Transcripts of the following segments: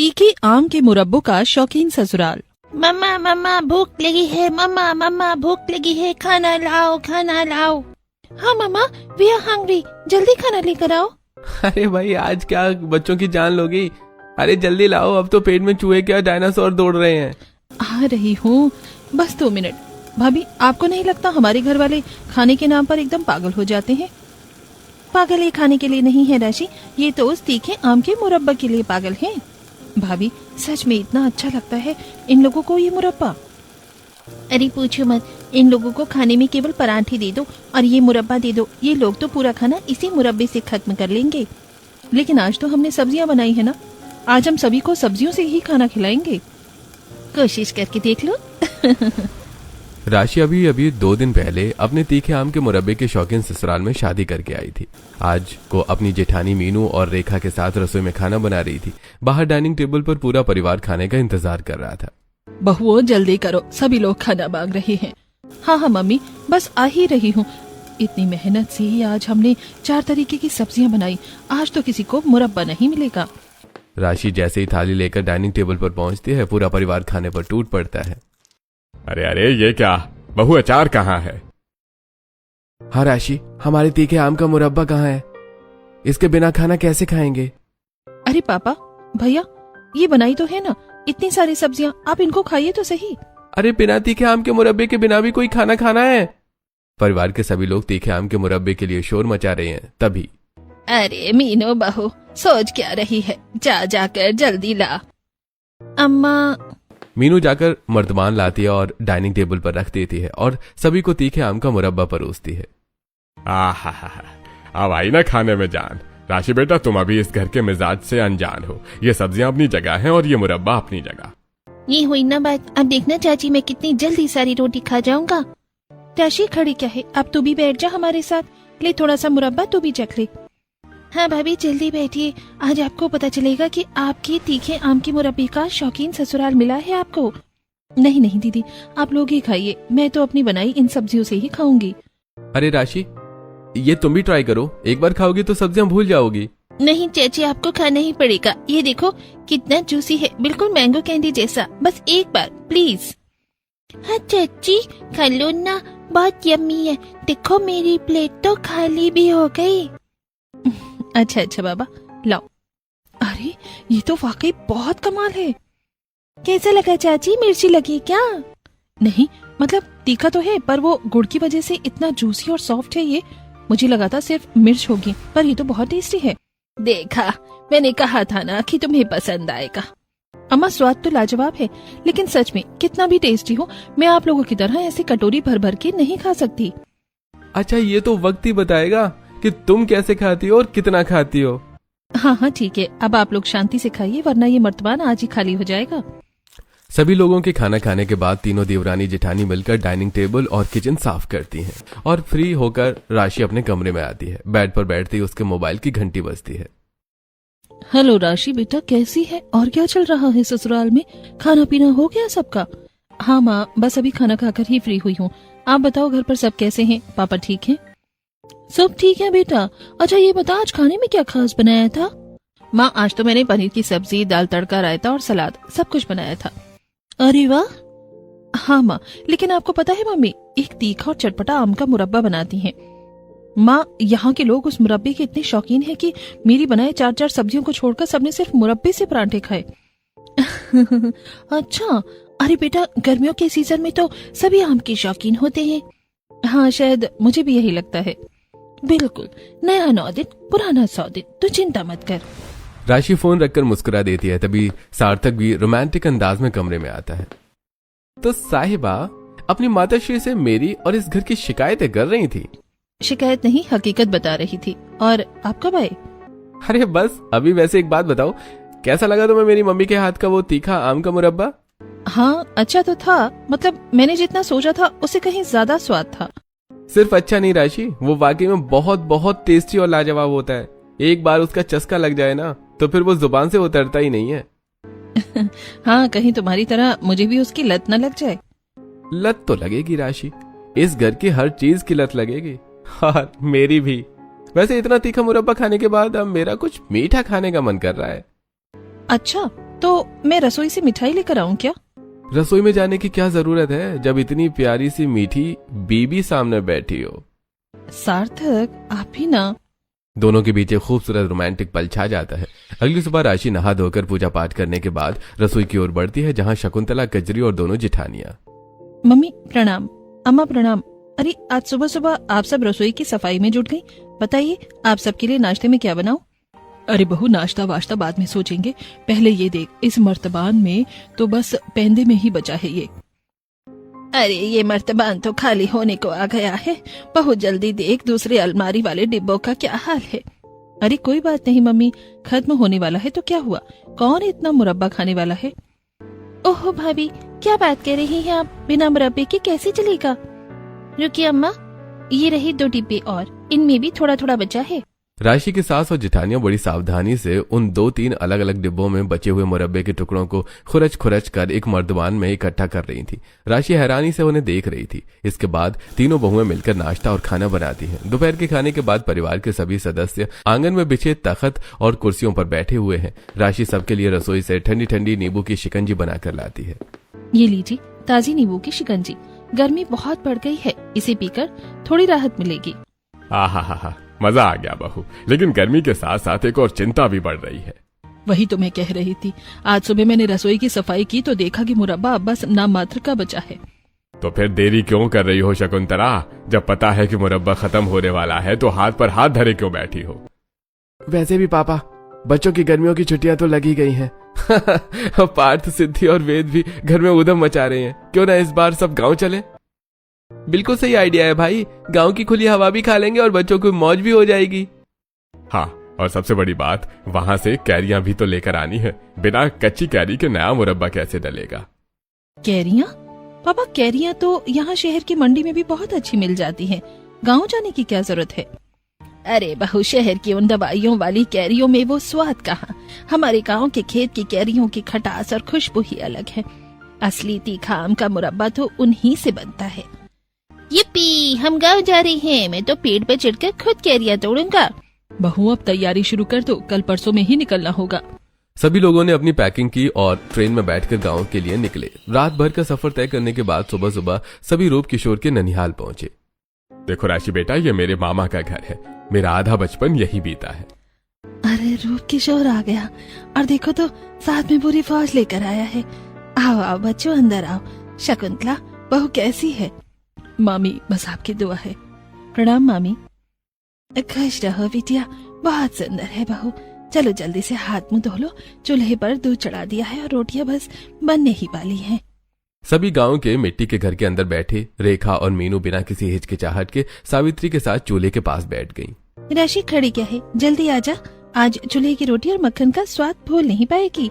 तीखे आम के मुरब्बों का शौकीन ससुराल। मम्मा मम्मा भूख लगी है, मम्मा मम्मा भूख लगी है, खाना लाओ खाना लाओ। हाँ मम्मा, वी आर हंग्री, जल्दी खाना लेकर आओ। अरे भाई आज क्या बच्चों की जान लोगी। अरे जल्दी लाओ, अब तो पेट में चूहे क्या डायनासोर दौड़ रहे हैं। आ रही हूँ, बस 2 मिनट। भाभी, आपको नहीं लगता हमारे घर वाले खाने के नाम पर एकदम पागल हो जाते हैं? पागल ये खाने के लिए नहीं है राशि, ये तो उस तीखे आम के मुरब्बा के लिए पागल हैं। भाभी सच में इतना अच्छा लगता है इन लोगों को ये मुरब्बा। अरे पूछो मत, इन लोगों को खाने में केवल पराठे दे दो और ये मुरब्बा दे दो, ये लोग तो पूरा खाना इसी मुरब्बे से खत्म कर लेंगे। लेकिन आज तो हमने सब्जियां बनाई है ना, आज हम सभी को सब्जियों से ही खाना खिलाएंगे। कोशिश करके देख लो। राशि अभी 2 दिन पहले अपने तीखे आम के मुरब्बे के शौकीन ससुराल में शादी करके आई थी। आज को अपनी जेठानी मीनू और रेखा के साथ रसोई में खाना बना रही थी। बाहर डाइनिंग टेबल पर पूरा परिवार खाने का इंतजार कर रहा था। बहुओं जल्दी करो, सभी लोग खाना मांग रहे हैं। हाँ हाँ मम्मी, बस आ ही रही हूँ। इतनी मेहनत से ही आज हमने 4 तरीके की सब्जियां बनाई, आज तो किसी को मुरब्बा नहीं मिलेगा। राशि जैसे ही थाली लेकर डाइनिंग टेबल पर पहुंचती है, पूरा परिवार खाने पर टूट पड़ता है। अरे अरे ये क्या, बहू अचार कहाँ है? हाँ राशि, हमारे तीखे आम का मुरब्बा कहाँ है? इसके बिना खाना कैसे खाएंगे? अरे पापा भैया, ये बनाई तो है ना, इतनी सारी सब्जियां, आप इनको खाइए तो सही। अरे बिना तीखे आम के मुरब्बे के बिना भी कोई खाना खाना है? परिवार के सभी लोग तीखे आम के मुरब्बे के लिए शोर मचा रहे हैं। तभी अरे मीनू बहू, सोच क्या रही है, जा जाकर जल्दी ला। अम्मा। मीनू जाकर मर्तबान लाती है और डाइनिंग टेबल पर रख देती है और सभी को तीखे आम का मुरब्बा परोसती है। आहा, अब आई ना खाने में जान। राशि बेटा, तुम अभी इस घर के मिजाज से अनजान हो। ये सब्जियां अपनी जगह हैं और ये मुरब्बा अपनी जगह। ये हुई ना बात। अब देखना चाची, मैं कितनी जल्दी सारी रोटी खा जाऊंगा। राशि खड़ी क्या है, अब तू भी बैठ जा हमारे साथ, ले थोड़ा सा मुरब्बा तू भी चख ले। हाँ भाभी जल्दी बैठिए, आज आपको पता चलेगा कि आपके तीखे आम के मुरब्बे का शौकीन ससुराल मिला है आपको। नहीं नहीं दीदी, आप लोग ही खाइए, मैं तो अपनी बनाई इन सब्जियों से ही खाऊंगी। अरे राशि, ये तुम भी ट्राई करो, एक बार खाओगी तो सब्जियां भूल जाओगी। नहीं चाची, आपको खाना ही पड़ेगा। ये देखो कितना जूसी है, बिल्कुल मैंगो कैंडी जैसा। बस एक बार प्लीज। हाँ चाची खा लो ना, बहुत यम्मी है। देखो मेरी प्लेट तो खाली भी हो गई। अच्छा अच्छा बाबा, लाओ। अरे ये तो वाकई बहुत कमाल है। कैसा लगा चाची, मिर्ची लगी क्या? नहीं मतलब तीखा तो है, पर वो गुड़ की वजह से इतना जूसी और सॉफ्ट है। ये मुझे लगा था सिर्फ मिर्च होगी, पर ये तो बहुत टेस्टी है। देखा, मैंने कहा था ना कि तुम्हें पसंद आएगा। अम्मा स्वाद तो लाजवाब है, लेकिन सच में कितना भी टेस्टी हो, मैं आप लोगों की तरह ऐसे कटोरी भर भर के नहीं खा सकती। अच्छा, ये तो वक्त ही बताएगा कि तुम कैसे खाती हो और कितना खाती हो। हाँ हाँ ठीक है, अब आप लोग शांति से खाइए, वरना ये मर्तबान आज ही खाली हो जाएगा। सभी लोगों के खाना खाने के बाद तीनों देवरानी जेठानी मिलकर डाइनिंग टेबल और किचन साफ करती हैं और फ्री होकर राशि अपने कमरे में आती है। बेड पर बैठते ही उसके मोबाइल की घंटी बजती है। हेलो राशि बेटा, कैसी है और क्या चल रहा है ससुराल में? खाना पीना हो गया सबका? हाँ माँ, बस अभी खाना खाकर ही फ्री हुई हूँ। आप बताओ घर पर सब कैसे हैं? पापा ठीक हैं? सब ठीक है बेटा। अच्छा ये बता, आज खाने में क्या खास बनाया था? माँ आज तो मैंने पनीर की सब्जी, दाल तड़का, रायता और सलाद सब कुछ बनाया था। अरे वाह। हाँ माँ, लेकिन आपको पता है मम्मी एक तीखा और चटपटा आम का मुरब्बा बनाती हैं। माँ यहाँ के लोग उस मुरब्बे के इतने शौकीन हैं कि मेरी बनाए 4 सब्जियों को छोड़कर सबने सिर्फ मुरब्बे से परांठे खाए। अच्छा, अरे बेटा गर्मियों के सीजन में तो सभी आम के शौकीन होते हैं। हाँ शायद मुझे भी यही लगता है। बिल्कुल, नया 9 दिन पुराना 100 दिन, तो चिंता मत कर। राशि फोन रखकर मुस्कुरा देती है। तभी सार्थक भी रोमांटिक अंदाज में कमरे में आता है। तो साहिबा अपनी माताश्री से मेरी और इस घर की शिकायतें कर रही थी। शिकायत नहीं, हकीकत बता रही थी। और आप कब आए? अरे बस अभी। वैसे एक बात बताओ, कैसा लगा तुम्हें मेरी मम्मी के हाथ का वो तीखा आम का मुरब्बा? हाँ अच्छा तो था, मतलब मैंने जितना सोचा था उससे कहीं ज्यादा स्वाद था। सिर्फ अच्छा नहीं राशि, वो वाकई में बहुत बहुत टेस्टी और लाजवाब होता है। एक बार उसका चस्का लग जाए ना तो फिर वो जुबान से उतरता ही नहीं है। हाँ, कहीं तुम्हारी तरह मुझे भी उसकी लत न लग जाए। लत तो लगेगी राशि, इस घर की हर चीज की लत लगेगी, और मेरी भी। वैसे इतना तीखा मुरब्बा खाने के बाद अब मेरा कुछ मीठा खाने का मन कर रहा है। अच्छा, तो मैं रसोई से मिठाई लेकर आऊं क्या? रसोई में जाने की क्या जरूरत है जब इतनी प्यारी सी मीठी बीबी सामने बैठी हो। सार्थक, आप ही ना। दोनों के बीच एक खूबसूरत रोमांटिक पल छा जाता है। अगली सुबह राशि नहा धोकर पूजा पाठ करने के बाद रसोई की ओर बढ़ती है, जहां शकुंतला, कजरी और दोनों जिठानियां। मम्मी प्रणाम, अम्मा प्रणाम। अरे आज सुबह सुबह आप सब रसोई की सफाई में जुट गई। बताइए आप सबके लिए नाश्ते में क्या बनाऊं? अरे बहू, नाश्ता वाश्ता बाद में सोचेंगे, पहले ये देख, इस मर्तबान में तो बस पेंदे में ही बचा है ये। अरे ये मर्तबान तो खाली होने को आ गया है। बहुत जल्दी देख दूसरे अलमारी वाले डिब्बों का क्या हाल है। अरे कोई बात नहीं मम्मी, खत्म होने वाला है तो क्या हुआ, कौन इतना मुरब्बा खाने वाला है? ओहो भाभी, क्या बात कर रही हैं आप? बिना मुरब्बे के कैसे चलेगा? रुकिए अम्मा, ये रही 2 डिब्बे और इनमें भी थोड़ा थोड़ा बचा है। राशि की सास और जिठानियां बड़ी सावधानी से उन 2-3 अलग अलग डिब्बों में बचे हुए मुरब्बे के टुकड़ों को खुरच खुरच कर एक मर्दबान में इकट्ठा कर रही थी। राशि हैरानी से उन्हें देख रही थी। इसके बाद तीनों बहुएं मिलकर नाश्ता और खाना बनाती हैं। दोपहर के खाने के बाद परिवार के सभी सदस्य आंगन में बिछे तख्त और कुर्सियों पर बैठे हुए हैं। राशि सबके लिए रसोई से ठंडी ठंडी नींबू की शिकंजी बनाकर लाती है। ये लीजिए ताजी नींबू की शिकंजी, गर्मी बहुत बढ़ गई है, इसे पीकर थोड़ी राहत मिलेगी। आहा, मजा आ गया बहू, लेकिन गर्मी के साथ साथ एक और चिंता भी बढ़ रही है। वही तो मैं कह रही थी, आज सुबह मैंने रसोई की सफाई की तो देखा कि मुरब्बा अब बस नाम मात्र का बचा है। तो फिर देरी क्यों कर रही हो शकुंतला? जब पता है कि मुरब्बा खत्म होने वाला है तो हाथ पर हाथ धरे क्यों बैठी हो? वैसे भी पापा, बच्चों की गर्मियों की छुट्टियां तो लगी गई हैं। पार्थ, सिद्धि और वेद भी घर में उधम मचा रहे हैं। क्यों ना इस बार सब गांव चले? बिल्कुल सही आइडिया है भाई, गांव की खुली हवा भी खा लेंगे और बच्चों को मौज भी हो जाएगी। हाँ, और सबसे बड़ी बात, वहां से कैरियां भी तो लेकर आनी है। बिना कच्ची कैरी के नया मुरब्बा कैसे डलेगा? कैरियां? पापा, कैरियां तो यहाँ शहर की मंडी में भी बहुत अच्छी मिल जाती हैं। गांव जाने की क्या जरूरत है? अरे बहू, शहर की उन दवाइयों वाली कैरियों में वो स्वाद कहाँ। हमारे गांव के खेत की कैरियों की खटास और खुशबू ही अलग है। असली तीखा आम का मुरब्बा तो उन्हीं से बनता है। yippee, हम गांव जा रहे हैं। मैं तो पेड़ पे चढ़कर खुद कैरियां तोड़ूंगा। बहू अब तैयारी शुरू कर दो, कल परसों में ही निकलना होगा। सभी लोगों ने अपनी पैकिंग की और ट्रेन में बैठकर गांव के लिए निकले। रात भर का सफर तय करने के बाद सुबह सुबह सभी रूप किशोर के ननिहाल पहुंचे। देखो राशि बेटा, ये मेरे मामा का घर है। मेरा आधा बचपन यही बीता है। अरे रूप किशोर आ गया, और देखो तो साथ में पूरी फौज लेकर आया है। आओ आओ बच्चों, अंदर आओ। शकुंतला, बहू कैसी है? मामी, बस आपकी दुआ है। प्रणाम मामी। खुश रहो बिटिया, बहुत सुंदर है बहू। चलो जल्दी से हाथ मुंह धो लो, चूल्हे पर दूध चढ़ा दिया है और रोटियां बस बनने ही वाली हैं। सभी गांव के मिट्टी के घर के अंदर बैठे रेखा और मीनू बिना किसी हिचकिचाहट के सावित्री के साथ चूल्हे के पास बैठ गईं। राशि खड़ी क्या है, जल्दी आजा। आज चूल्हे की रोटी और मक्खन का स्वाद भूल नहीं पाएगी।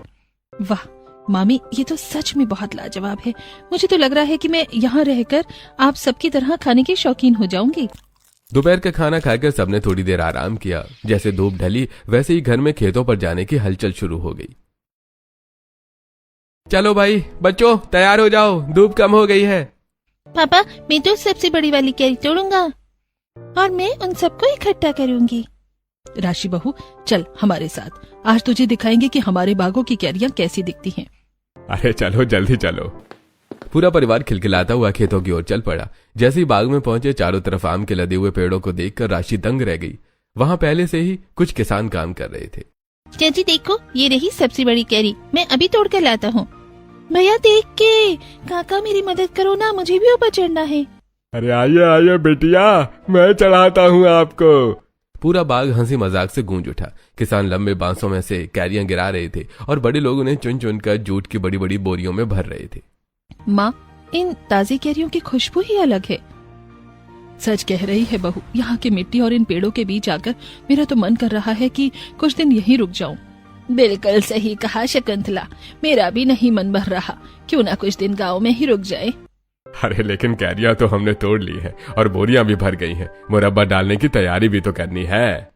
वाह मामी, ये तो सच में बहुत लाजवाब है। मुझे तो लग रहा है कि मैं यहाँ रहकर आप सबकी तरह खाने की शौकीन हो जाऊंगी। दोपहर का खाना खाकर सबने थोड़ी देर आराम किया। जैसे धूप ढली वैसे ही घर में खेतों पर जाने की हलचल शुरू हो गई। चलो भाई बच्चों, तैयार हो जाओ, धूप कम हो गई है। पापा, मैं तो सबसे बड़ी वाली कैरी तोड़ूंगा और मैं उन सबको इकट्ठा करूंगी। राशि बहू, चल हमारे साथ, आज तुझे दिखाएंगे कि हमारे बागों की कैरियां कैसी दिखती हैं। अरे चलो, जल्दी चलो। पूरा परिवार खिलखिलाता हुआ खेतों की ओर चल पड़ा। जैसे ही बाग में पहुंचे, चारों तरफ आम के लदे हुए पेड़ों को देखकर राशि दंग रह गई। वहां पहले से ही कुछ किसान काम कर रहे थे। चाची देखो, ये रही सबसे बड़ी कैरी, मैं अभी तोड़ कर लाता हूँ। भैया देख के, काका मेरी मदद करो ना, मुझे भी ऊपर चढ़ना है। अरे आइए आइए बेटिया, मैं चढ़ाता हूँ आपको। पूरा बाग हंसी मजाक से गूंज उठा। किसान लंबे बांसों में से कैरियां गिरा रहे थे और बड़े लोग उन्हें चुन चुन कर जूट की बड़ी बड़ी बोरियों में भर रहे थे। माँ, इन ताजी कैरियों की खुशबू ही अलग है। सच कह रही है बहू, यहाँ की मिट्टी और इन पेड़ों के बीच आकर मेरा तो मन कर रहा है कि कुछ दिन यहीं रुक जाऊं। बिल्कुल सही कहा शकुंतला, मेरा भी नहीं मन भर रहा। क्यों ना कुछ दिन गांव में ही रुक जाए। अरे लेकिन कैरियां तो हमने तोड़ ली है और बोरियां भी भर गई हैं। मुरब्बा डालने की तैयारी भी तो करनी है।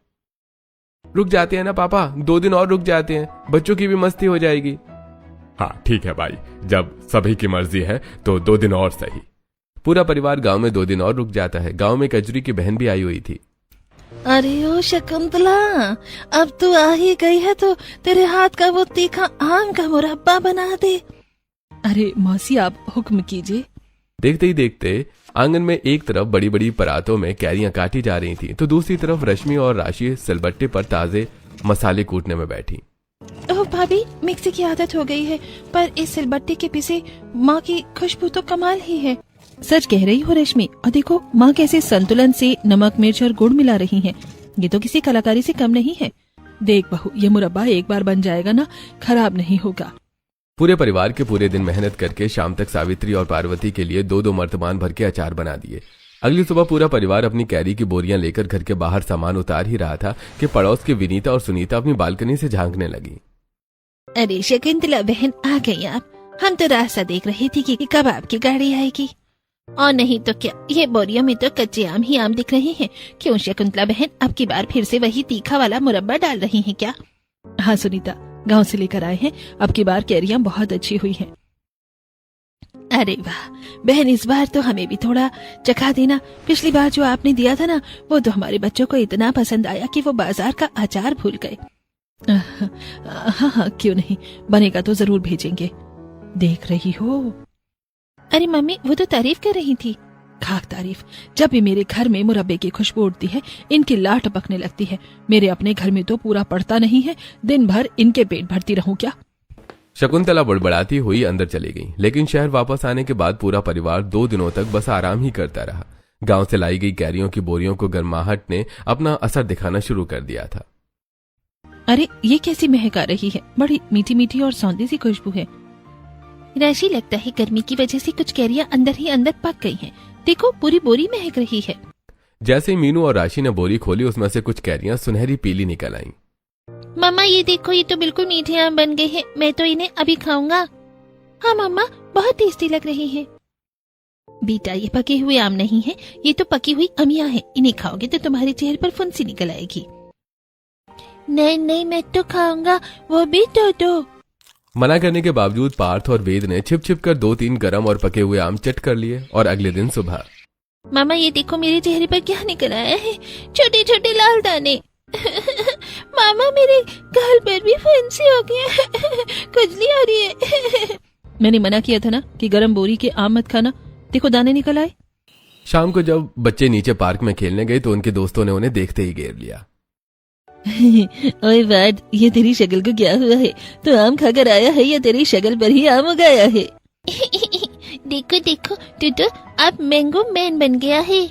रुक जाते हैं ना पापा, 2 दिन और रुक जाते हैं, बच्चों की भी मस्ती हो जाएगी। हाँ ठीक है भाई, जब सभी की मर्जी है तो 2 दिन और सही। पूरा परिवार गांव में 2 दिन और रुक जाता है। गांव में कजरी की बहन भी आई हुई थी। अरे ओ शकुंतला, अब तू आ ही गई है तो तेरे हाथ का वो तीखा आम का मुरब्बा बना दे। अरे मौसी, आप हुक्म कीजिए। देखते ही देखते आंगन में एक तरफ बड़ी बड़ी परातों में कैरियां काटी जा रही थी तो दूसरी तरफ रश्मि और राशि सिलबट्टे पर ताजे मसाले कूटने में बैठी। ओह भाभी, मिक्सी की आदत हो गई है, पर इस सिलबट्टे के पीछे माँ की खुशबू तो कमाल ही है। सच कह रही हो रश्मि, और देखो माँ कैसे संतुलन से नमक मिर्च और गुड़ मिला रही हैं। ये तो किसी कलाकारी से कम नहीं है। देख बहू, ये मुरब्बा एक बार बन जाएगा ना, खराब नहीं होगा। पूरे परिवार के पूरे दिन मेहनत करके शाम तक सावित्री और पार्वती के लिए 2-2 मर्तबान भर के अचार बना दिए। अगली सुबह पूरा परिवार अपनी कैरी की बोरियां लेकर घर के बाहर सामान उतार ही रहा था कि पड़ोस की विनीता और सुनीता अपनी बालकनी से झांकने लगी। अरे शकुंतला बहन, आ गई आप। हम तो रास्ता देख रही थी कि कब आपकी गाड़ी आएगी, और नहीं तो क्या, ये बोरियों में तो कच्चे आम ही आम दिख रहे हैं। क्यों शकुंतला बहन, अब की बार फिर से वही तीखा वाला मुरब्बा डाल रही हैं क्या? हाँ सुनीता, गांव से लेकर आए हैं। अब की बार कैरियां बहुत अच्छी हुई हैं। अरे वाह बहन, इस बार तो हमें भी थोड़ा चखा देना। पिछली बार जो आपने दिया था ना, वो तो हमारे बच्चों को इतना पसंद आया कि वो बाजार का अचार भूल गए। हाँ हाँ, क्यों नहीं, बनेगा तो जरूर भेजेंगे। देख रही हो? अरे मम्मी, वो तो तारीफ कर रही थी। खाक तारीफ, जब भी मेरे घर में मुरब्बे की खुशबू उठती है इनकी लाट पकने लगती है। मेरे अपने घर में तो पूरा पड़ता नहीं है, दिन भर इनके पेट भरती रहूं क्या? शकुंतला बड़बड़ाती हुई अंदर चली गई, लेकिन शहर वापस आने के बाद पूरा परिवार 2 दिनों तक बस आराम ही करता रहा। गांव से लाई गई कैरियों की बोरियों को गर्माहट ने अपना असर दिखाना शुरू कर दिया था। अरे ये कैसी महक आ रही है? बड़ी मीठी मीठी और सौंधी सी खुशबू है। राशि, लगता है गर्मी की वजह से कुछ कैरियां अंदर ही अंदर पक गई हैं। देखो, पूरी बोरी महक रही है। जैसे ही मीनू और राशि ने बोरी खोली, उसमें से कुछ कैरियां सुनहरी पीली निकल आईं। मम्मा ये देखो, ये तो बिल्कुल मीठे आम बन गए हैं। मैं तो इन्हें अभी खाऊंगा। हाँ मम्मा, बहुत टेस्टी लग रही है। बेटा, ये पके हुए आम नहीं है, ये तो पकी हुई अमियां हैं। इन्हें खाओगे तो तुम्हारे चेहरे पर फुंसी निकल आएगी। नहीं नहीं, मैं तो खाऊंगा, वो भी दो। मना करने के बावजूद पार्थ और वेद ने छिप छिप कर 2-3 गरम और पके हुए आम चट कर लिए। और अगले दिन सुबह, मामा ये देखो मेरे चेहरे पर क्या निकल आया है, छोटे छोटे लाल दाने। मामा, मेरे गाल पर भी फुंसी हो गया, खुजली हो रही है। मैंने मना किया था ना कि गरम बोरी के आम मत खाना। देखो दाने निकल आए। शाम को जब बच्चे नीचे पार्क में खेलने गए तो उनके दोस्तों ने उन्हें देखते ही घेर लिया। ओए वाड, ये तेरी शक्ल को क्या हुआ है? तो आम खाकर आया है या तेरी शक्ल पर ही आम उगाया है? देखो देखो टूटू, अब मैंगो मैन बन गया है।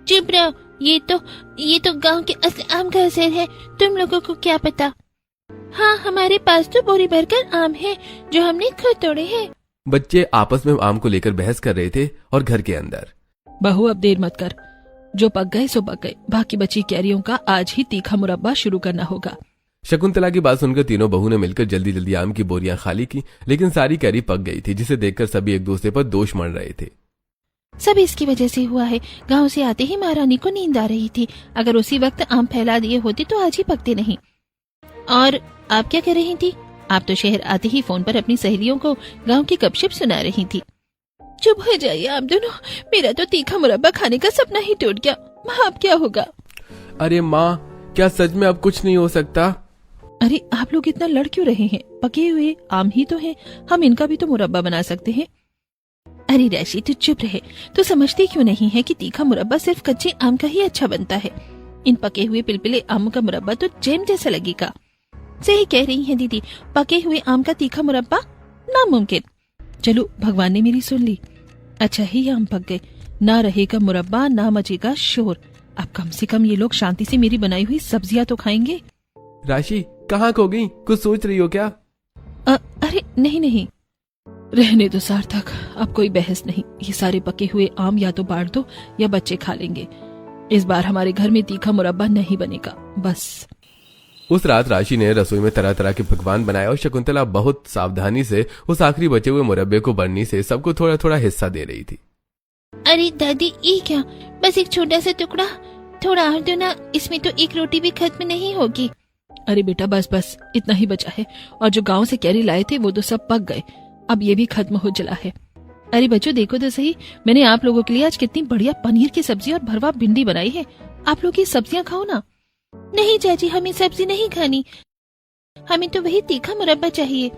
चुप रहो, ये तो गांव के असली आम का असर है। तुम लोगों को क्या पता। हाँ, हमारे पास तो बोरी भरकर आम है जो हमने खुद तोड़े हैं। बच्चे आपस में आम को लेकर बहस कर रहे थे और घर के अंदर, बहू अब देर मत कर, जो पक गए सो पक गए। बाकी बची कैरियों का आज ही तीखा मुरब्बा शुरू करना होगा। शकुंतला की बात सुनकर तीनों बहू ने मिलकर जल्दी जल्दी आम की बोरियां खाली की, लेकिन सारी कैरी पक गई थी, जिसे देखकर सभी एक दूसरे पर दोष मढ़ रहे थे। सब इसकी वजह से हुआ है। गांव से आते ही महारानी को नींद आ रही थी। अगर उसी वक्त आम फैला दिए होते तो आज ही पकते नहीं। और आप क्या कर रही थी? आप तो शहर आते ही फोन पर अपनी सहेलियों को गांव की गपशप सुना रही थी। चुप हो जाइए आप दोनों, मेरा तो तीखा मुरब्बा खाने का सपना ही टूट गया। माँ, अब क्या होगा? अरे माँ, क्या सच में अब कुछ नहीं हो सकता? अरे आप लोग इतना लड़ क्यों रहे हैं? पके हुए आम ही तो हैं, हम इनका भी तो मुरब्बा बना सकते हैं। अरे राशि, तू चुप रहे। तू समझती क्यों नहीं है कि तीखा मुरब्बा सिर्फ कच्चे आम का ही अच्छा बनता है। इन पके हुए पिलपिले आमों का मुरब्बा तो जैम जैसा लगेगा। सही कह रही हैं दीदी, पके हुए आम का तीखा मुरब्बा नामुमकिन। चलो, भगवान ने मेरी सुन ली। अच्छा ही आम पक गए, ना रहेगा मुरब्बा, ना मचेगा शोर। अब कम से कम ये लोग शांति से मेरी बनाई हुई सब्जियां तो खाएंगे। राशि, कहाँ खो गई? कुछ सोच रही हो क्या? अरे नहीं, रहने दो सार्थक, अब कोई बहस नहीं। ये सारे पके हुए आम या तो बांट दो या बच्चे खा लेंगे। इस बार हमारे घर में तीखा मुरब्बा नहीं बनेगा, बस। उस रात राशि ने रसोई में तरह तरह के पकवान बनाए और शकुंतला बहुत सावधानी से उस आखिरी बचे हुए मुरब्बे को बरनी से सबको थोड़ा थोड़ा हिस्सा दे रही थी। अरे दादी, ये क्या? बस एक छोटा सा टुकड़ा, थोड़ा और दो ना, इसमें तो एक रोटी भी खत्म नहीं होगी। अरे बेटा, बस इतना ही बचा है। और जो गांव से कैरी लाए थे वो तो सब पक गए, अब ये भी खत्म हो चला है। अरे बच्चों देखो तो सही, मैंने आप लोगों के लिए आज कितनी बढ़िया पनीर की सब्जी और भरवा भिंडी बनाई है। आप लोग ये सब्जियां खाओ ना। नहीं चाची, हमें सब्जी नहीं खानी, हमें तो वही तीखा मुरब्बा चाहिए।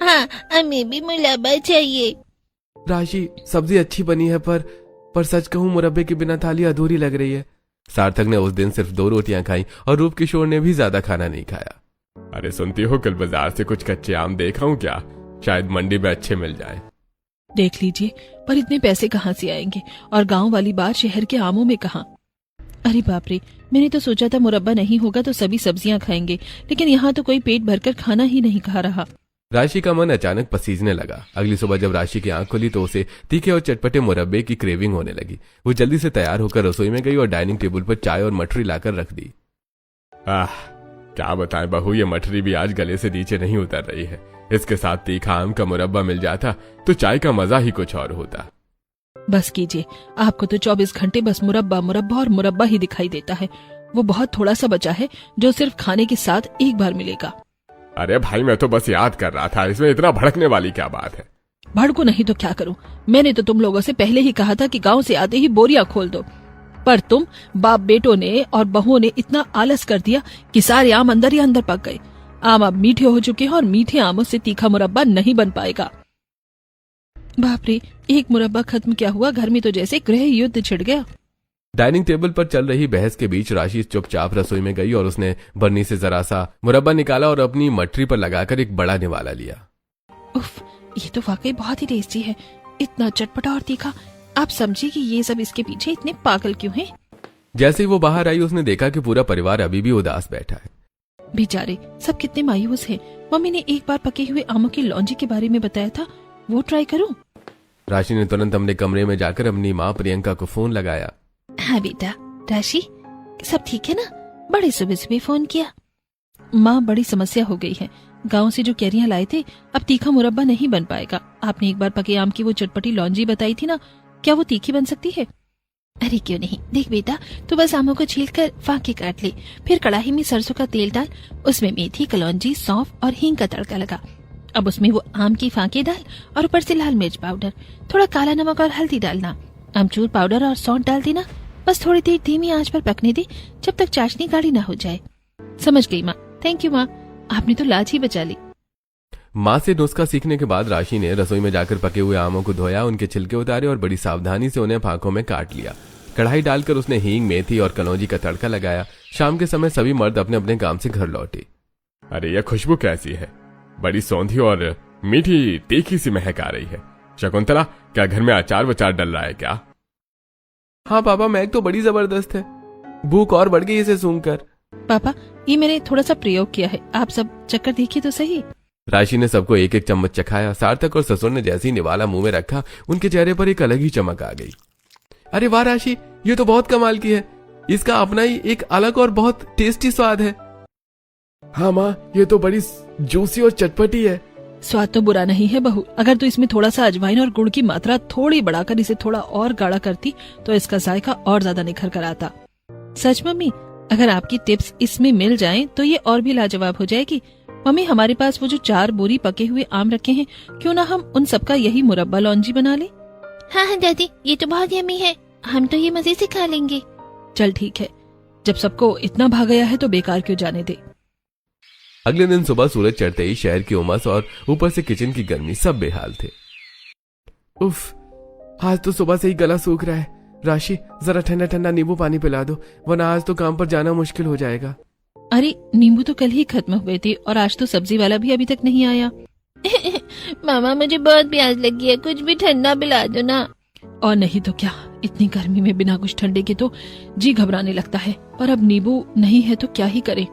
हाँ, हमें भी मुरब्बा चाहिए। राशि, सब्जी अच्छी बनी है पर सच कहूं मुरब्बे के बिना थाली अधूरी लग रही है। सार्थक ने उस दिन सिर्फ 2 रोटियां खाई और रूप किशोर ने भी ज्यादा खाना नहीं खाया। अरे सुनती हो, कल बाजार से कुछ कच्चे आम देखा हूं क्या? शायद मंडी में अच्छे मिल जाए। देख लीजिए, पर इतने पैसे कहाँ से आएंगे, और गांव वाली बात शहर के आमों में कहाँ। अरे बाप रे, मैंने तो सोचा था मुरब्बा नहीं होगा तो सभी सब्जियां खाएंगे, लेकिन यहाँ तो कोई पेट भरकर खाना ही नहीं खा रहा। राशि का मन अचानक पसीजने लगा। अगली सुबह जब राशि की आंख खुली तो उसे तीखे और चटपटे मुरब्बे की क्रेविंग होने लगी। वो जल्दी से तैयार होकर रसोई में गई और डाइनिंग टेबल पर चाय और मठरी लाकर रख दी। क्या बताएं बहू, ये मठरी भी आज गले से नीचे नहीं उतर रही है। इसके साथ तीखा आम का मुरब्बा मिल जाता तो चाय का मजा ही कुछ और होता। बस कीजिए, आपको तो 24 घंटे बस मुरब्बा मुरब्बा और मुरब्बा ही दिखाई देता है। वो बहुत थोड़ा सा बचा है जो सिर्फ खाने के साथ एक बार मिलेगा। अरे भाई, मैं तो बस याद कर रहा था, इसमें इतना भड़कने वाली क्या बात है? भड़को नहीं तो क्या करूं? मैंने तो तुम लोगों से पहले ही कहा था कि गांव से आते ही बोरियां खोल दो, पर तुम बाप बेटों ने और बहुओं ने इतना आलस कर दिया कि सारे आम अंदर ही अंदर पक गए। आम अब मीठे हो चुके हैं और मीठे आमों से तीखा मुरब्बा नहीं बन पाएगा। बाप रे, एक मुरब्बा खत्म क्या हुआ, घर में तो जैसे गृह युद्ध छिड़ गया। डाइनिंग टेबल पर चल रही बहस के बीच राशि चुपचाप रसोई में गई और उसने बर्नी से जरा सा मुरब्बा निकाला और अपनी मटरी पर लगाकर एक बड़ा निवाला लिया। उफ, ये तो वाकई बहुत ही टेस्टी है, इतना चटपटा और तीखा। आप समझिए कि ये सब इसके पीछे इतने पागल क्यों हैं? जैसे ही वो बाहर आई उसने देखा कि पूरा परिवार अभी भी उदास बैठा है। बेचारे सब कितने मायूस हैं। मम्मी ने एक बार पके हुए आमों की लौंजी के बारे में बताया था, वो ट्राई करूं? राशि ने तुरंत अपने कमरे में जाकर अपनी माँ प्रियंका को फोन लगाया। हाँ बेटा, राशि सब ठीक है ना? बड़े सुबह सुबह फोन किया। माँ, बड़ी समस्या हो गई है। गांव से जो कैरियां लाए थे, अब तीखा मुरब्बा नहीं बन पाएगा। आपने एक बार पके आम की वो चटपटी लौंजी बताई थी ना, क्या वो तीखी बन सकती है? अरे क्यों नहीं, देख बेटा, तू बस आमों को छील कर फाके काट ले, फिर कढ़ाई में सरसों का तेल डाल, उसमें मेथी, कलौंजी, सौंफ और हींग का तड़का लगा। अब उसमें वो आम की फाके डाल और ऊपर से लाल मिर्च पाउडर, थोड़ा काला नमक और हल्दी डालना, अमचूर पाउडर और सौंठ डाल देना। बस थोड़ी देर धीमी आंच पर पकने दे, जब तक चाशनी गाढ़ी ना हो जाए। समझ गई माँ, थैंक यू माँ, आपने तो लाज ही बचा ली। माँ से नुस्खा सीखने के बाद राशि ने रसोई में जाकर पके हुए आमों को धोया, उनके छिलके उतारे और बड़ी सावधानी से उन्हें फांकों में काट लिया। कढ़ाई डालकर उसने हींग, मेथी और कलौंजी का तड़का लगाया। शाम के समय सभी मर्द अपने अपने काम से घर लौटे। अरे ये खुशबू कैसी है? बड़ी सौंधी और मीठी तीखी सी महक आ रही है। शकुंतला, क्या घर में अचार वचार डल रहा है क्या? हाँ पापा, महक तो बड़ी जबरदस्त है, भूख और बढ़ गई इसे सूंघकर। पापा, ये मैंने थोड़ा सा प्रयोग किया है, आप सब चक्कर देखिए तो सही। राशि ने सबको एक एक चम्मच चखाया। सार्थक और ससुर ने जैसे ही निवाला मुंह में रखा, उनके चेहरे पर एक अलग ही चमक आ गई। अरे वाह राशि, ये तो बहुत कमाल की है, इसका अपना ही एक अलग और बहुत टेस्टी स्वाद है। हाँ माँ, ये तो बड़ी जूसी और चटपटी है। स्वाद तो बुरा नहीं है बहू, अगर तो इसमें थोड़ा सा अजवाइन और गुड़ की मात्रा थोड़ी बढ़ाकर इसे थोड़ा और गाढ़ा करती तो इसका जायका और ज्यादा निखर कर आता। सच मम्मी, अगर आपकी टिप्स इसमें मिल जाएं तो ये और भी लाजवाब हो जाएगी। मम्मी, हमारे पास वो जो 4 बोरी पके हुए आम रखे हैं, क्यों ना हम उन सबका यही मुरब्बा लौंजी बना ले? हाँ हाँ दादी, ये तो बहुत यम्मी है, हम तो ये मजे से खा लेंगे। चल ठीक है, जब सबको इतना भा गया है तो बेकार क्यों जाने दे। अगले दिन सुबह सूरज चढ़ते ही शहर की उमस और ऊपर से किचन की गर्मी, सब बेहाल थे। उफ, आज तो सुबह से ही गला सूख रहा है। राशि, जरा ठंडा ठंडा नींबू पानी पिला दो, वरना आज तो काम पर जाना मुश्किल हो जाएगा। अरे नींबू तो कल ही खत्म हुए थे और आज तो सब्जी वाला भी अभी तक नहीं आया। मामा, मुझे बहुत प्यास लगी है, कुछ भी ठंडा पिला दो ना। और नहीं तो क्या, इतनी गर्मी में बिना कुछ ठंडे के तो जी घबराने लगता है, पर अब नींबू नहीं है तो क्या ही करे।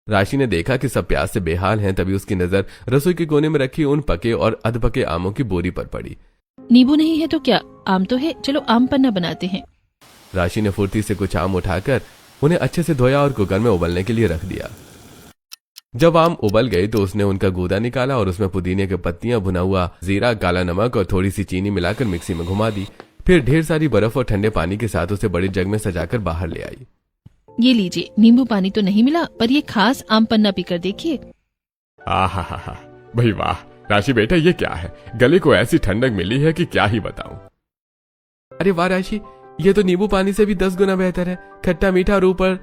राशि ने देखा कि सब प्यास से बेहाल हैं, तभी उसकी नजर रसोई के कोने में रखी उन पके और अधपके आमों की बोरी पर पड़ी। नींबू नहीं है तो क्या, आम तो है, चलो आम पन्ना बनाते हैं। राशि ने फुर्ती से कुछ आम उठाकर उन्हें अच्छे से धोया और कुकर में उबलने के लिए रख दिया। जब आम उबल गए तो उसने उनका गूदा निकाला और उसमें पुदीने की पत्तियां, भुना हुआ जीरा, काला नमक और थोड़ी सी चीनी मिलाकर मिक्सी में घुमा दी। फिर ढेर सारी बर्फ और ठंडे पानी के साथ उसे बड़े जग में सजाकर बाहर ले आई। ये लीजिए, नींबू पानी तो नहीं मिला, पर ये खास आम पन्ना पीकर देखिए। आहा, भाई वाह राशि बेटा, ये क्या है? गले को ऐसी ठंडक मिली है कि क्या ही बताऊं। अरे वाह राशि, ये तो नींबू पानी से भी 10 गुना बेहतर है। खट्टा मीठा और ऊपर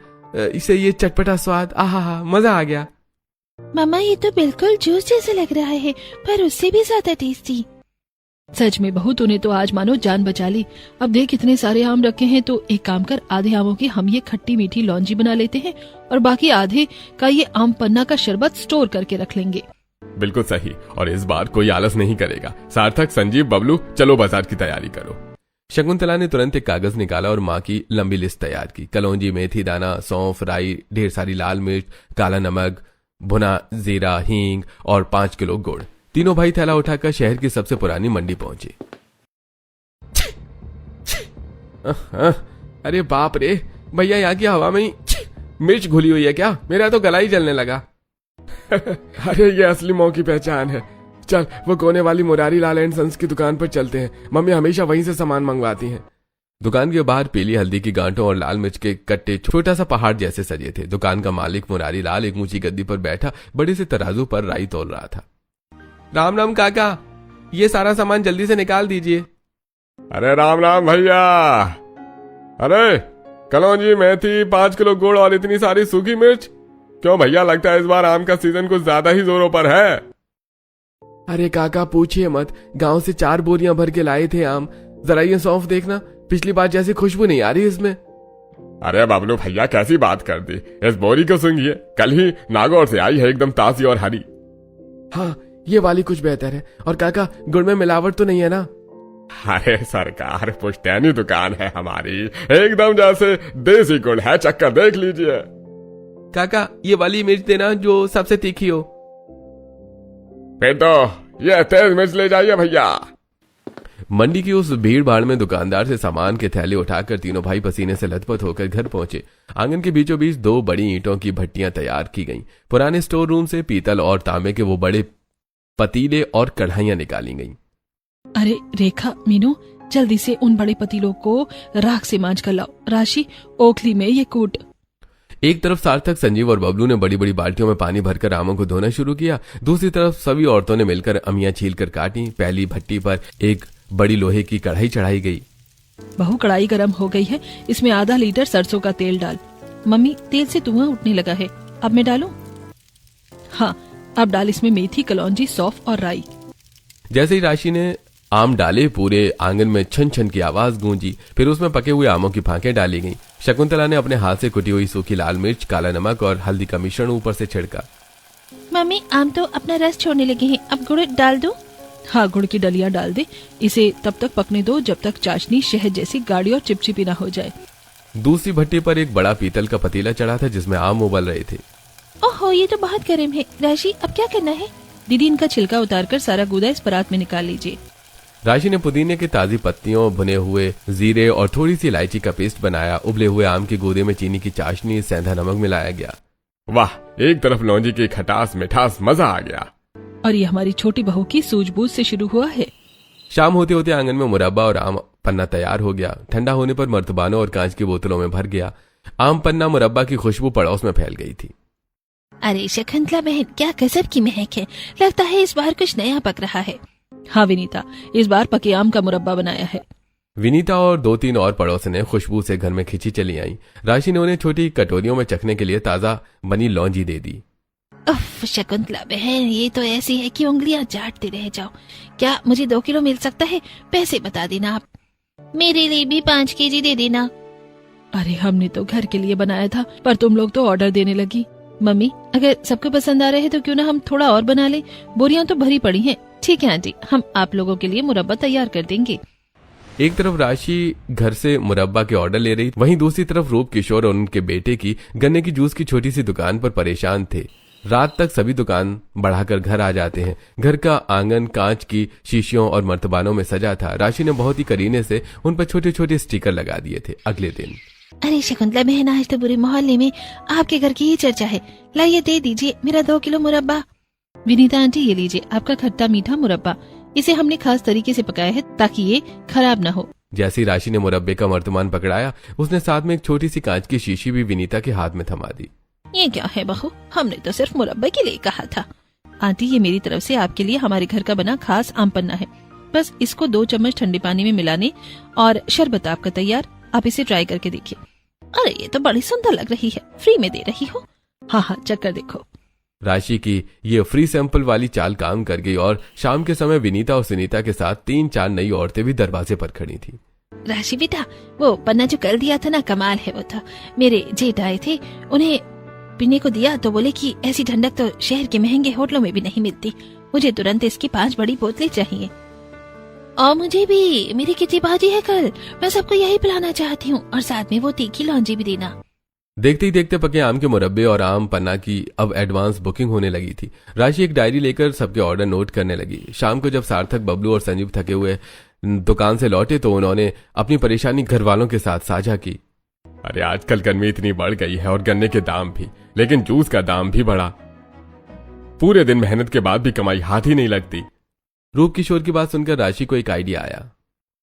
इसे ये चटपटा स्वाद, आहा मजा आ गया। मामा ये तो बिल्कुल जूस जैसा लग रहा है, पर उससे भी ज्यादा टेस्टी। सच में बहू, तूने तो आज मानो जान बचा ली। अब देख इतने सारे आम रखे हैं, तो एक काम कर, आधे आमों की हम ये खट्टी मीठी लौंजी बना लेते हैं और बाकी आधे का ये आम पन्ना का शरबत स्टोर करके रख लेंगे। बिल्कुल सही, और इस बार कोई आलस नहीं करेगा। सार्थक, संजीव, बबलू, चलो बाजार की तैयारी करो। शकुंतला ने तुरंत एक कागज निकाला और माँ की लंबी लिस्ट तैयार की। कलौंजी, मेथी दाना, सौंफ, राई, ढेर सारी लाल मिर्च, काला नमक, भुना जीरा, हींग और 5 किलो गुड़। तीनों भाई थैला उठाकर शहर की सबसे पुरानी मंडी पहुंचे। अरे बाप रे भैया, यहाँ की हवा में ही मिर्च घुली हुई है क्या? मेरा तो गला ही जलने लगा। अरे ये असली मौके की पहचान है। चल वो कोने वाली मुरारी लाल एंड सन्स की दुकान पर चलते हैं। मम्मी हमेशा वहीं से सामान मंगवाती हैं। दुकान के बाहर पीली हल्दी की गांठों और लाल मिर्च के कट्टे छोटा सा पहाड़ जैसे सजे थे। दुकान का मालिक मुरारी लाल एक ऊंची गद्दी पर बैठा बड़े से तराजू पर राई तोल रहा था। राम राम काका, ये सारा सामान जल्दी से निकाल दीजिए। अरे राम राम भैया। अरे कलौंजी, मेथी, 5 किलो गुड़ और इतनी सारी सूखी मिर्च। क्यों भैया, लगता है इस बार आम का सीजन कुछ ज्यादा ही जोरों पर है। अरे काका पूछिए मत, गांव से 4 बोरियां भर के लाए थे आम। जरा ये सौंफ देखना, पिछली बार जैसी खुशबू नहीं आ रही इसमें। अरे बबलू भैया, कैसी बात कर दी। इस बोरी को सुनिए, कल ही नागौर से आई है, एकदम ताजी और हरी। हाँ ये वाली कुछ बेहतर है। और काका, गुड़ में मिलावट तो नहीं है ना? अरे सरकार, पुश्तैनी दुकान है हमारी, एकदम जैसे देसी गुड़ है, चक्कर देख लीजिए। काका ये वाली मिर्च देना जो सबसे तीखी हो। फिर तो ये तेज मिर्च ले जाइए भैया। मंडी की उस भीड़ भाड़ में दुकानदार से सामान के थैले उठाकर तीनों भाई पसीने से लथपथ होकर घर पहुंचे। आंगन के बीचों बीच 2 बड़ी ईंटों की भट्टियां तैयार की गईं। पुराने स्टोर रूम से पीतल और तांबे के वो बड़े पतीले और कढ़ाइयां निकाली गईं। अरे रेखा, मीनू, जल्दी से उन बड़े पतीलों को राख से मांझ कर लाओ। राशि, ओखली में ये कूट। एक तरफ सार्थक, संजीव और बबलू ने बड़ी बड़ी बाल्टियों में पानी भरकर आमों को धोना शुरू किया। दूसरी तरफ सभी औरतों ने मिलकर अमियां छीलकर काटी। पहली भट्टी पर एक बड़ी लोहे की कढ़ाई चढ़ाई गई। बहू, कढ़ाई गर्म हो गई है, इसमें आधा लीटर सरसों का तेल डाल। मम्मी, तेल से धुआं उठने लगा है, अब मैं डालूं? हाँ, अब डाल इसमें मेथी, कलौंजी, सौंफ और राई। जैसे ही राशि ने आम डाले, पूरे आंगन में छन छन की आवाज गूंजी। फिर उसमें पके हुए आमों की फांकें डाली गईं। शकुंतला ने अपने हाथ से कुटी हुई सूखी लाल मिर्च, काला नमक और हल्दी का मिश्रण ऊपर से छिड़का। मम्मी, आम तो अपना रस छोड़ने लगे हैं, अब गुड़ डाल दो। हाँ, गुड़ की डलियां डाल दे। इसे तब तक पकने दो जब तक चाशनी शहद जैसी गाढ़ी और चिपचिपी ना हो जाए। दूसरी भट्टी पर एक बड़ा पीतल का पतीला चढ़ा था जिसमें आम उबल रहे थे। ओहो, ये तो बहुत गर्म है। राशि, अब क्या करना है? दीदी, इनका छिलका उतारकर सारा गूदा इस परात में निकाल लीजिए। राशि ने पुदीने की ताजी पत्तियों, भुने हुए जीरे और थोड़ी सी इलायची का पेस्ट बनाया। उबले हुए आम के गूदे में चीनी की चाशनी, सेंधा नमक मिलाया गया। वाह, एक तरफ लौंजी की खटास मिठास, मजा आ गया। और ये हमारी छोटी बहू की सूझबूझ से शुरू हुआ है। शाम होते होते आंगन में मुरब्बा और आम पन्ना तैयार हो गया। ठंडा होने पर मर्तबानों और कांच की बोतलों में भर गया। आम पन्ना मुरब्बा की खुशबू पड़ोस में फैल गई थी। अरे शकुंतला बहन, क्या गजब की महक है। लगता है इस बार कुछ नया पक रहा है। हाँ विनीता, इस बार पके आम का मुरब्बा बनाया है। विनीता और 2-3 और पड़ोसने खुशबू से घर में खिंची चली आई। राशि ने उन्हें छोटी कटोरियों में चखने के लिए ताजा बनी लौंजी दे दी। उफ, शकुंतला बहन, ये तो ऐसी है कि उंगलियां चाटते रह जाओ। क्या मुझे 2 किलो मिल सकता है? पैसे बता देना आप। मेरे लिए भी 5 केजी दे देना। अरे हमने तो घर के लिए बनाया था, पर तुम लोग तो ऑर्डर देने लगी। मम्मी, अगर सबको पसंद आ रहे हैं तो क्यों ना हम थोड़ा और बना लें। बोरियां तो भरी पड़ी हैं। ठीक है आंटी, हम आप लोगों के लिए मुरब्बा तैयार कर देंगे। एक तरफ राशि घर से मुरब्बा के ऑर्डर ले रही, वहीं दूसरी तरफ रूप किशोर और उनके बेटे की गन्ने की जूस की छोटी सी दुकान पर परेशान थे। रात तक सभी दुकान बढ़ाकर घर आ जाते हैं। घर का आंगन कांच की शीशियों और मर्तबानों में सजा था। राशि ने बहुत ही करीने से उन पर छोटे छोटे स्टिकर लगा दिए थे। अगले दिन, अरे शकुंतला बहन, आज तो पूरे मोहल्ले में आपके घर की ही चर्चा है। लाइए, दे दीजिए मेरा 2 किलो मुरब्बा। विनीता आंटी, ये लीजिए आपका खट्टा मीठा मुरब्बा। इसे हमने खास तरीके से पकाया है ताकि ये खराब ना हो। जैसी राशि ने मुरब्बे का मर्तमान पकड़ाया, उसने साथ में एक छोटी सी कांच की शीशी भी विनीता के हाथ में थमा दी। ये क्या है बहू, हमने तो सिर्फ मुरब्बे के लिए कहा था। आंटी, ये मेरी तरफ से आपके लिए हमारे घर का बना खास आम पन्ना है। बस इसको 2 चम्मच ठंडे पानी में मिलाने और शरबत आपका तैयार। आप इसे ट्राई करके देखिए। अरे ये तो बड़ी सुंदर लग रही है, फ्री में दे रही हो। हाँ हाँ, चक्कर देखो। राशि की ये फ्री सैंपल वाली चाल काम कर गई और शाम के समय विनीता और सुनीता के साथ 3-4 नई औरतें भी दरवाजे पर खड़ी थी। राशि बेटा, वो पन्ना जो कल दिया था ना, कमाल है वो था। मेरे जेठ आए थे, उन्हें पीने को दिया तो बोले कि ऐसी ठंडक तो शहर के महंगे होटलों में भी नहीं मिलती, मुझे तुरंत इसकी 5 बड़ी बोतलें चाहिए। और मुझे भी, मेरी कितनी बाजी है कल, मैं सबको यही पिलाना चाहती हूँ, और साथ में वो तीखी लौंजी भी देना। देखते ही देखते पके आम के मुरब्बे और आम पन्ना की अब एडवांस बुकिंग होने लगी थी। राशि एक डायरी लेकर सबके ऑर्डर नोट करने लगी। शाम को जब सार्थक, बबलू और संजीव थके हुए दुकान से लौटे तो उन्होंने अपनी परेशानी घर वालों के साथ साझा की। अरे आजकल गर्मी इतनी बढ़ गई है और गन्ने के दाम भी, लेकिन जूस का दाम भी बढ़ा। पूरे दिन मेहनत के बाद भी कमाई हाथ ही नहीं लगती। रूप किशोर की बात सुनकर राशि को एक आइडिया आया।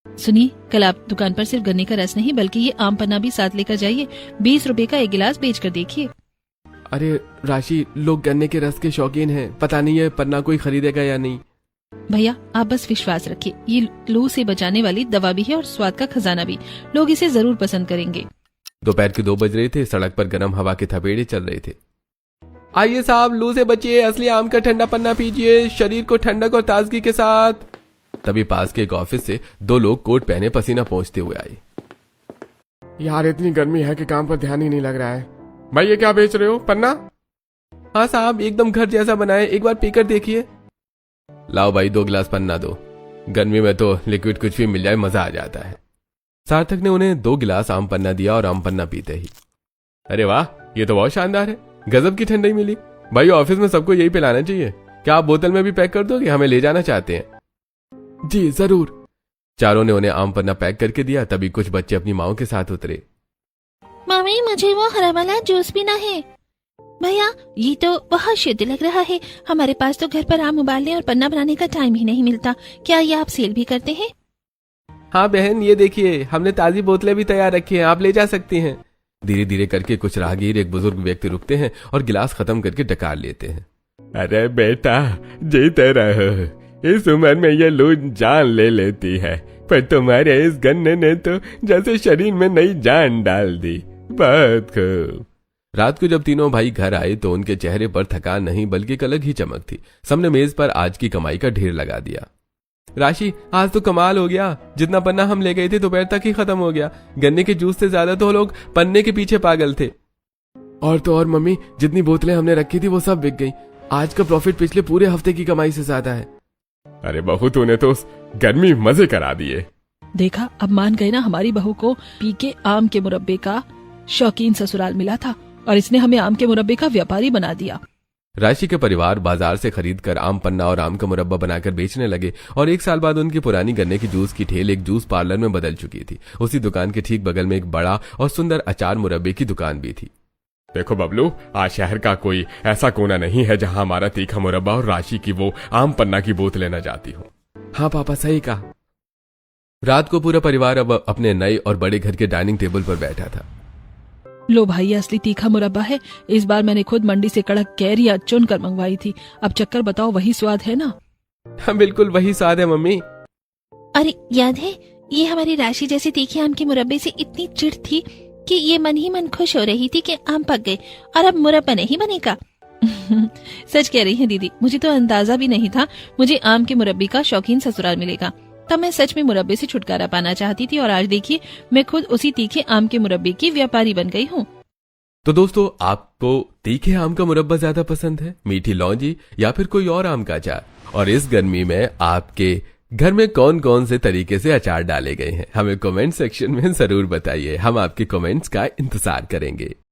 सुनिए, कल आप दुकान पर सिर्फ गन्ने का रस नहीं बल्कि ये आम पन्ना भी साथ लेकर जाइए। 20 रुपए का 1 गिलास बेच कर देखिए। अरे राशि, लोग गन्ने के रस के शौकीन हैं, पता नहीं है पन्ना कोई खरीदेगा या नहीं। भैया आप बस विश्वास रखिए, ये लू से बचाने वाली दवा भी है और स्वाद का खजाना भी। लोग इसे जरूर पसंद करेंगे। दोपहर के 2 बज रहे थे। सड़क पर गर्म हवा के थपेड़े चल रहे थे। आइए साहब, लू से बचिए, असली आम का ठंडा पन्ना पीजिए, शरीर को ठंडक और ताजगी के साथ। तभी पास के एक ऑफिस से 2 लोग कोट पहने पसीना पोंछते हुए आए। यार इतनी गर्मी है कि काम पर ध्यान ही नहीं लग रहा है। भाई ये क्या बेच रहे हो, पन्ना? हाँ साहब, एकदम घर जैसा बनाए, एक बार पीकर देखिए। लाओ भाई 2 गिलास पन्ना दो। गर्मी में तो लिक्विड कुछ भी मिल जाए मजा आ जाता है। सार्थक ने उन्हें 2 गिलास आम पन्ना दिया और आम पन्ना पीते ही, अरे वाह, ये तो बहुत शानदार है, गजब की ठंडाई मिली। भाई ऑफिस में सबको यही पिलाना चाहिए। क्या आप बोतल में भी पैक कर दोगे? हमें ले जाना चाहते हैं। जी जरूर। चारों ने उन्हें आम पन्ना पैक करके दिया। तभी कुछ बच्चे अपनी माओ के साथ उतरे। मम्मी मुझे वो हरा वाला जूस पीना है। भैया ये तो बहुत शुद्ध लग रहा है, हमारे पास तो घर पर आम उबालने और पन्ना बनाने का टाइम ही नहीं मिलता। क्या ये आप सेल भी करते हैं? हाँ बहन, ये देखिए हमने ताजी बोतलें भी तैयार रखी हैं, आप ले जा सकती हैं। धीरे धीरे करके कुछ राहगीर एक बुजुर्ग व्यक्ति रुकते हैं और गिलास खत्म करके डकार लेते हैं। अरे बेटा जीते रहो, इस उम्र में ये लू जान ले लेती है, पर तुम्हारे इस गन्ने ने तो जैसे शरीर में नई जान डाल दी। बहुत खूब। रात को जब तीनों भाई घर आए तो उनके चेहरे पर थकान नहीं बल्कि एक अलग ही चमक थी। सबने मेज पर आज की कमाई का ढेर लगा दिया। राशि, आज तो कमाल हो गया, जितना पन्ना हम ले गए थे दोपहर तक ही खत्म हो गया। गन्ने के जूस से ज्यादा तो लोग पन्ने के पीछे पागल थे। और तो और मम्मी, जितनी बोतलें हमने रखी थी वो सब बिक गई। आज का प्रॉफिट पिछले पूरे हफ्ते की कमाई से ज्यादा है। अरे बहू, तूने तो गर्मी मजे करा दिए। देखा, अब मान गए ना, हमारी बहू को पी के आम के मुरब्बे का शौकीन ससुराल मिला था और इसने हमें आम के मुरब्बे का व्यापारी बना दिया। राशि के परिवार बाजार से खरीदकर आम पन्ना और आम का मुरब्बा बनाकर बेचने लगे और 1 साल बाद उनकी पुरानी गन्ने की जूस की ठेल एक जूस पार्लर में बदल चुकी थी। उसी दुकान के ठीक बगल में एक बड़ा और सुंदर अचार मुरब्बे की दुकान भी थी। देखो बबलू, आज शहर का कोई ऐसा कोना नहीं है जहां हमारा तीखा मुरब्बा और राशि की वो आम पन्ना की बोतलें न जाती हो। हाँ पापा, सही कहा। रात को पूरा परिवार अब अपने नए और बड़े घर के डाइनिंग टेबल पर बैठा था। लो भाई, असली तीखा मुरब्बा है। इस बार मैंने खुद मंडी से कड़क कैरियां चुनकर मंगवाई थी। अब चक्कर बताओ, वही स्वाद है ना? हाँ बिल्कुल वही स्वाद है मम्मी। अरे याद है, ये हमारी राशि जैसे तीखे आम के मुरब्बे से इतनी चिढ़ थी कि ये मन ही मन खुश हो रही थी कि आम पक गए और अब मुरब्बा नहीं बनेगा। सच कह रही है दीदी, मुझे तो अंदाजा भी नहीं था मुझे आम के मुरब्बे का शौकीन ससुराल मिलेगा। तब मैं सच में मुरब्बे से छुटकारा पाना चाहती थी और आज देखिए मैं खुद उसी तीखे आम के मुरब्बे की व्यापारी बन गई हूँ। तो दोस्तों, आपको तीखे आम का मुरब्बा ज्यादा पसंद है, मीठी लौंजी या फिर कोई और आम का अचार? और इस गर्मी में आपके घर में कौन कौन से तरीके से अचार डाले गए हैं, हमें कमेंट सेक्शन में जरूर बताइए। हम आपके कमेंट्स का इंतजार करेंगे।